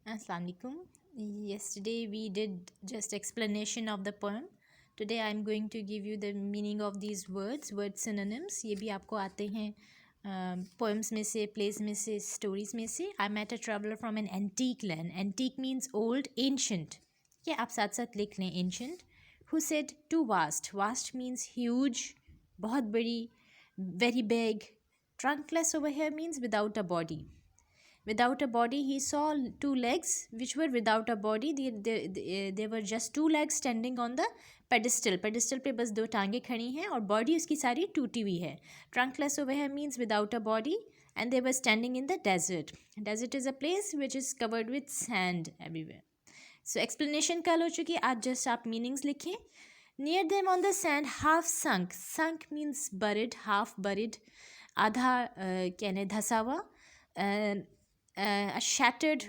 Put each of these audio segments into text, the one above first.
Assalamu alaikum. Yesterday we did just explanation of the poem. Today I am going to give you the meaning of these words, word synonyms. ये भी आपको आते हैं poems में से, plays में से, stories में से. I met a traveler from an antique land. Antique means old, ancient. ये आप साथ साथ लिख लें ancient. Who said too vast. Vast means huge, बहुत बड़ी, very big. Trunkless over here means without a body. Without a body, he saw two legs which were without a body. They were just two legs standing on the pedestal. Pedestal पे बस दो टांगे खड़ी हैं और body उसकी सारी टूटी हुई है. Trunkless over here means without a body, and they were standing in the desert. Desert is a place which is covered with sand everywhere. So explanation कल हो चुकी. आज just आप meanings लिखें. Near them on the sand, half sunk. Sunk means buried, half buried. आधा कहने धसा हुआ. Shattered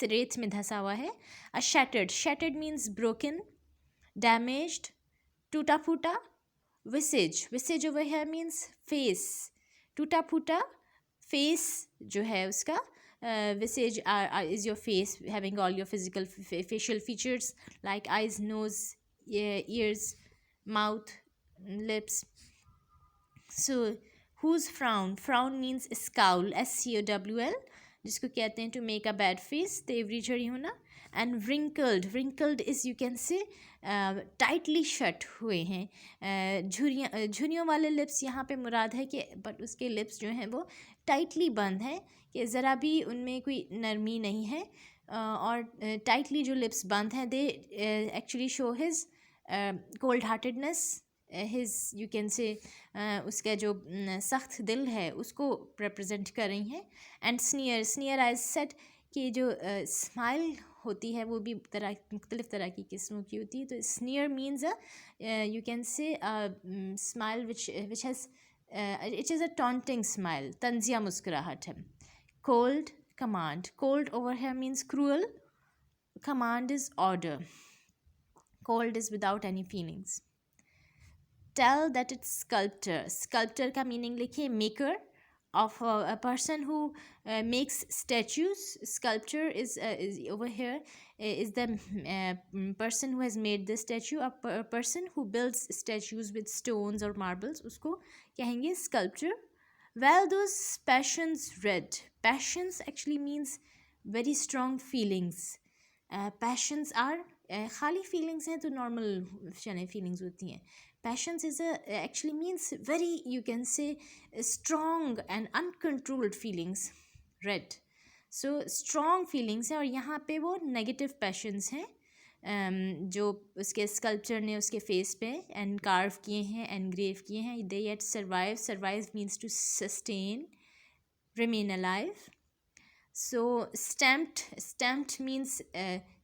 रेत में धसा हुआ है. A shattered means broken, damaged, टूटा फूटा. Visage over here means face. टूटा फूटा face जो है उसका visage is your face, having all your physical facial features like eyes, nose, ears, mouth, lips. So whose frown means scowl, SCOWL, जिसको कहते हैं to make a bad face, तेवरी चढ़ी होना. And wrinkled is you can say tightly shut हुए हैं. झुर्रियों वाले लिप्स यहाँ पे मुराद है कि बट उसके लिप्स जो हैं वो टाइटली बंद हैं कि ज़रा भी उनमें कोई नरमी नहीं है. और टाइटली जो लिप्स बंद हैं they actually show his cold heartedness, his you can से उसका जो सख्त दिल है उसको रिप्रेजेंट कर रही हैं. एंड स्नियर आई सेड कि जो स्माइल होती है वो भी मुख्तलिफ़ तरह की किस्मों की होती है. तो sneer means you can say smile which has it is a taunting smile, तंजिया मुस्कुराहट है. Cold command. Cold over here means cruel. Command is order. Cold is without any feelings. Tell that it's sculptor. Sculptor का meaning लिखिए maker of a person who makes statues. Sculpture is over here is the person who has made the statue. A person who builds statues with stones or marbles उसको कहेंगे sculpture. Well, those passions read. Passions actually means very strong feelings. Passions are खाली feelings हैं तो normal feelings होती हैं. Passions is actually means very, you can say, strong and uncontrolled feelings. Read. So strong feelings हैं और यहाँ पे वो negative passions हैं जो उसके स्कल्पचर ने उसके फेस पे एंड कार्व किए हैं, एनग्रेव किए हैं. They yet survive means to sustain, remain alive. So stamped means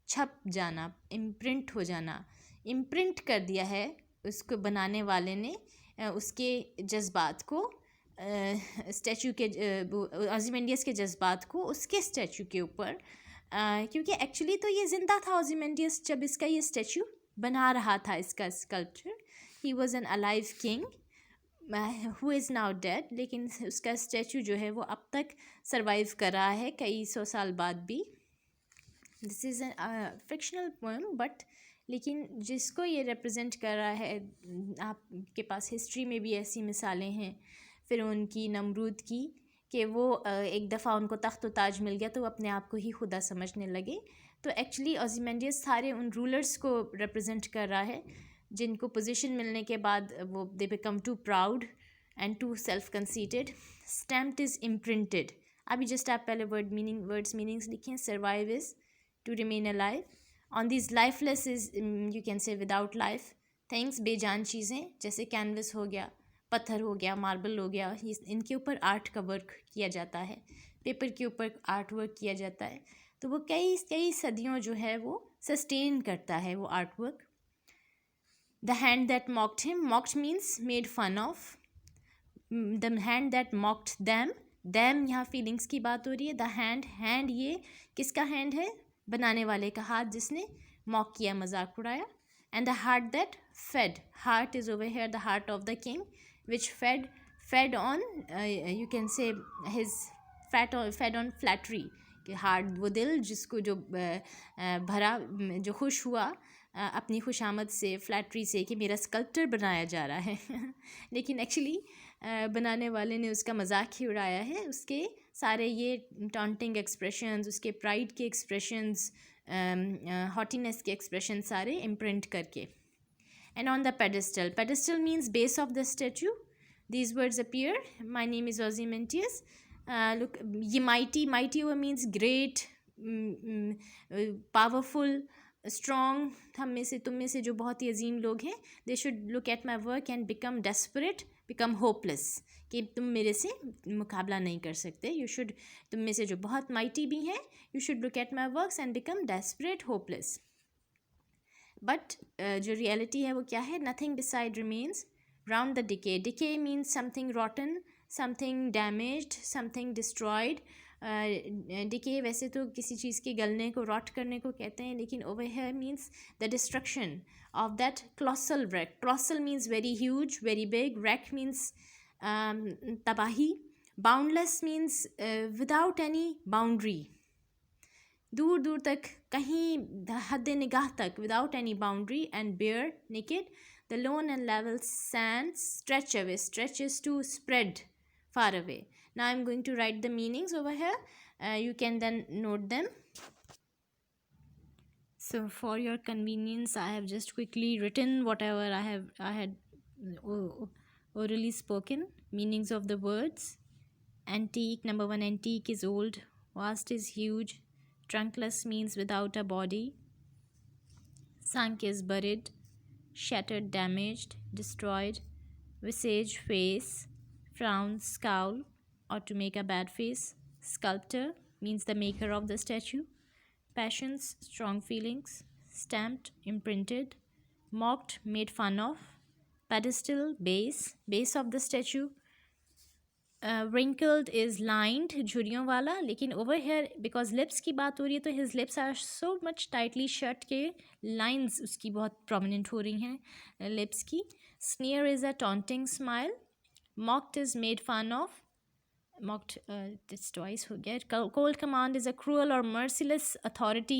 छप जाना, इम्प्रिंट हो जाना. इम्प्रिंट कर दिया है उसको बनाने वाले ने उसके जज्बात को, स्टैचू के ओzymandias के जज्बात को उसके स्टैचू के ऊपर. क्योंकि एक्चुअली तो ये ज़िंदा था ओzymandias जब इसका ये स्टैचू बना रहा था, इसका sculpture. He was an alive king who is now dead, लेकिन उसका स्टैचू जो है वो अब तक सर्वाइव कर रहा है कई सौ साल बाद भी. This is an fictional poem but लेकिन जिसको ये रिप्रेजेंट कर रहा है, आपके पास हिस्ट्री में भी ऐसी मिसालें हैं फ़िरौन की, नमरूद की, कि वो एक दफ़ा उनको तख्त ताज मिल गया तो वो अपने आप को ही खुदा समझने लगे. तो एक्चुअली ओzymandias सारे उन रूलर्स को रिप्रेजेंट कर रहा है जिनको पोजीशन मिलने के बाद वो they become too proud and too self conceited. Stamped is imprinted. अभी जस्ट आप पहले वर्ड्स मीनिंग्स लिखें. Survive is to remain alive. On this lifeless is you can say without life. Things बेजान चीज़ें जैसे कैनवस हो गया, पत्थर हो गया, मार्बल हो गया, इनके ऊपर आर्ट का वर्क किया जाता है, पेपर के ऊपर आर्ट वर्क किया जाता है. तो वो कई सदियों जो है वो सस्टेन करता है वो art work. The hand that mocked him. Mocked means made fun of. The hand that mocked them यहाँ फीलिंग्स की बात हो रही है. द हैंड ये किसका हैंड है? बनाने वाले का हाथ जिसने मॉक किया, मजाक उड़ाया. And the heart that fed. Heart is over here the heart of the king which fed on you can say his fed on flattery, कि हार्ट वो दिल जिसको जो भरा जो खुश हुआ अपनी खुशामद से, फ्लैटरी से कि मेरा स्कल्पचर बनाया जा रहा है लेकिन एक्चुअली बनाने वाले ने उसका मजाक ही उड़ाया है, उसके सारे ये टॉन्टिंग एक्सप्रेशंस, उसके प्राइड के एक्सप्रेशंस, हॉटीनेस के एक्सप्रेशन सारे इम्प्रिंट करके. And on the pedestal, pedestal means base of the statue. These words appear. My name is Ozymandias. Look, ye mighty, mighty over means great, powerful, strong. हम में से, तुम में से जो बहुत ही अजीम लोग हैं, they should look at my work and become desperate, become hopeless. कि तुम मेरे से मुकाबला नहीं कर सकते. You should, तुम में से जो बहुत mighty भी हैं, you should look at my works and become desperate, hopeless. But जो रियलिटी है वो क्या है? Nothing beside remains round the decay. Decay means something रॉटन, something damaged, something destroyed. Decay वैसे तो किसी चीज़ के गलने को, रॉट करने को कहते हैं, लेकिन over here means the destruction of that colossal wreck. Colossal means very huge, very big. wreck means तबाही. Boundless means without any boundary, दूर दूर तक, कहीं हद निगाह तक, without any boundary. And bare, naked. The lone and level sand stretch away, stretches to spread far away. Now I am going to write the meanings over here. You can then note them. So for your convenience, I have just quickly written whatever I had orally spoken. Meanings of the words. Antique, number one, antique is old. Vast is huge. Trunkless means without a body. Sunk is buried. Shattered, damaged, destroyed. Visage, face. Frown, scowl, or to make a bad face. Sculptor means the maker of the statue. Passions, strong feelings. Stamped, imprinted. Mocked, made fun of. Pedestal, base of the statue. Wrinkled is lined, झुर्रियों वाला. लेकिन over here because lips की बात हो रही है तो his lips are so much tightly shut के लाइंस उसकी बहुत प्रोमिनेंट हो रही हैं लिप्स की. Sneer is a taunting smile. Mocked is made fun of. mocked, this twice हो गया. Cold command is a cruel or merciless authority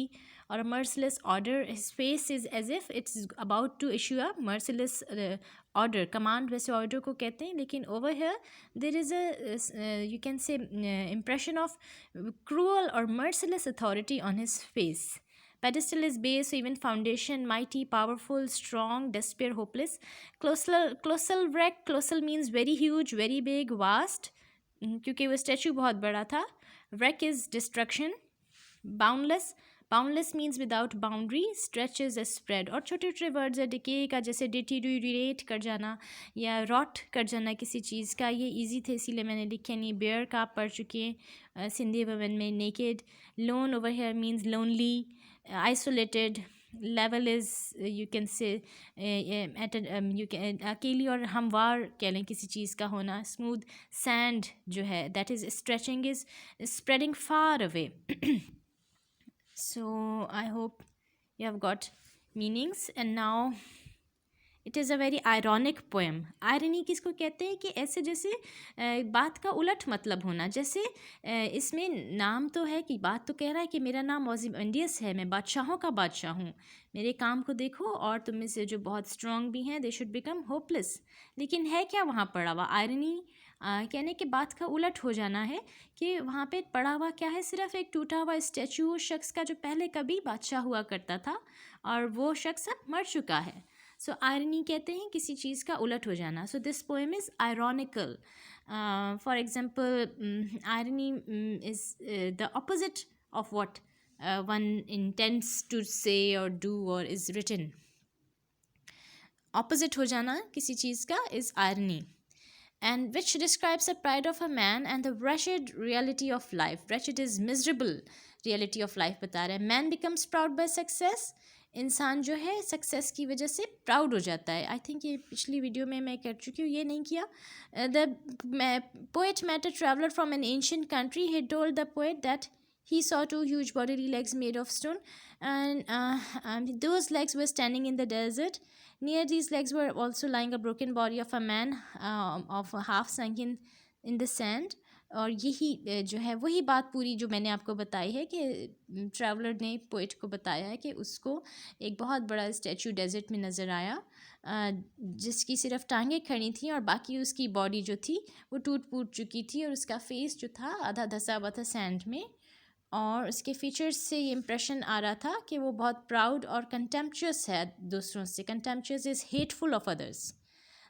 or a merciless order. His face is as if it's about to issue a merciless order. Command वैसे order को कहते हैं, लेकिन over here there is a you can say impression of cruel or merciless authority on his face. Pedestal is base, so even foundation, mighty, powerful, strong, despair, hopeless. Colossal wreck. Colossal means very huge, very big, vast, क्योंकि वो statue बहुत बड़ा था. wreck is destruction. Boundless means without boundary. Stretch is a spread. और छोटे छोटे words है decay का, जैसे डिटीरिएट कर जाना या रॉट कर जाना किसी चीज़ का. ये इजी थे इसीलिए मैंने लिखे नहीं. बेयर का आप पढ़ चुके हैं सिंधी भवन में. Naked. Loan over here means lonely, isolated. Level is you can से यू कैन अकेली और हमवार कह लें किसी चीज़ का होना. स्मूथ. सैंड जो है that is stretching is spreading far away. So I hope you have got meanings. And now it is a very ironic poem. Irony किसको कहते हैं? कि ऐसे जैसे बात का उलट मतलब होना. जैसे इसमें नाम तो है कि बात तो कह रहा है कि मेरा नाम ओzymandias है, मैं बादशाहों का बादशाह हूँ, मेरे काम को देखो, और तुम में से जो बहुत स्ट्रॉन्ग भी हैं दे शुड बिकम होपलेस. लेकिन है क्या वहाँ पड़ा हुआ? आयरनी कहने के बात का उलट हो जाना है कि वहाँ पे पड़ा हुआ क्या है? सिर्फ एक टूटा हुआ स्टैचू उस शख्स का जो पहले कभी बादशाह हुआ करता था और वो शख्स अब मर चुका है. सो आयरनी कहते हैं किसी चीज़ का उलट हो जाना. So this poem is ironical. For example irony is the opposite of what one intends to say or do or is written. Opposite हो जाना किसी चीज़ का is irony. And which describes the pride of a man and the wretched reality of life. Wretched is miserable reality of life बता रहा है. Man becomes proud by success. इंसान जो है सक्सेस की वजह से प्राउड हो जाता है. आई थिंक ये पिछली वीडियो में मैं कर चुकी हूँ, ये नहीं किया. The poet met a traveler from an ancient country. He told the poet that he saw two huge bodily legs made of stone, and those legs were standing in the desert. Near these legs were also lying a broken body of a man, of half sunk in the sand. और यही जो है वही बात पूरी जो मैंने आपको बताई है कि ट्रैवलर ने पोइट को बताया है कि उसको एक बहुत बड़ा स्टैचू डेजर्ट में नज़र आया, जिसकी सिर्फ टांगें खड़ी थी और बाकी उसकी बॉडी जो थी वो टूट फूट चुकी थी, और उसका फेस जो था आधा धंसा हुआ था सैंड में, और उसके फीचर्स से ये इम्प्रेशन आ रहा था कि वो बहुत प्राउड और कंटेम्पचुअस है दूसरों से. Contemptuous is hateful of others.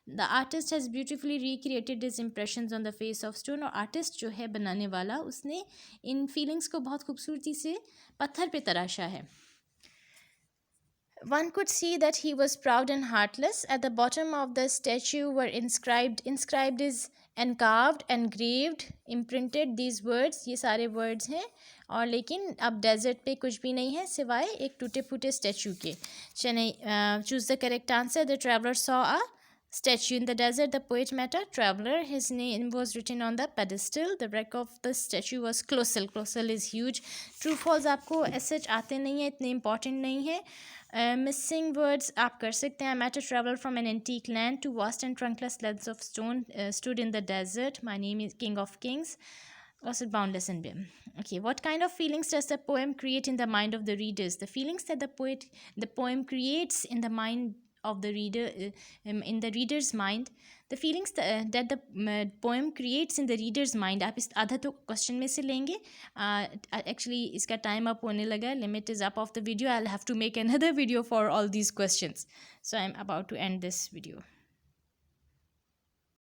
The artist has beautifully recreated his impressions on the face of stone. और आर्टिस्ट जो है बनाने वाला, उसने इन फीलिंग्स को बहुत खूबसूरती से पत्थर पे तराशा है. One could see that he was proud and heartless. At the bottom of the statue were inscribed is and carved, engraved, imprinted these words. ये सारे words हैं. और लेकिन अब डेजर्ट पे कुछ भी नहीं है सिवाय एक टूटे फूटे स्टैचू के. Choose the correct answer. The traveler saw a statue in the desert. The poet met a traveler. His name was written on the pedestal. The wreck of the statue was colossal. Colossal is huge. True false आपको ऐसे आते नहीं हैं, इतने important नहीं है. Missing words आप कर सकते हैं. I met a traveler from an antique land. Two vast and trunkless slabs of stone stood in the desert. My name is King of Kings. Also boundless and dim. Okay, what kind of feelings does the poem create in the mind of the readers? The feelings that the poem creates in the mind of the reader, in the reader's mind. The feelings that the poem creates in the reader's mind. आप इस आधा तो question में से लेंगे. Actually इसका time up होने लगा. Limit is up of the video. I'll have to make another video for all these questions. So I'm about to end this video.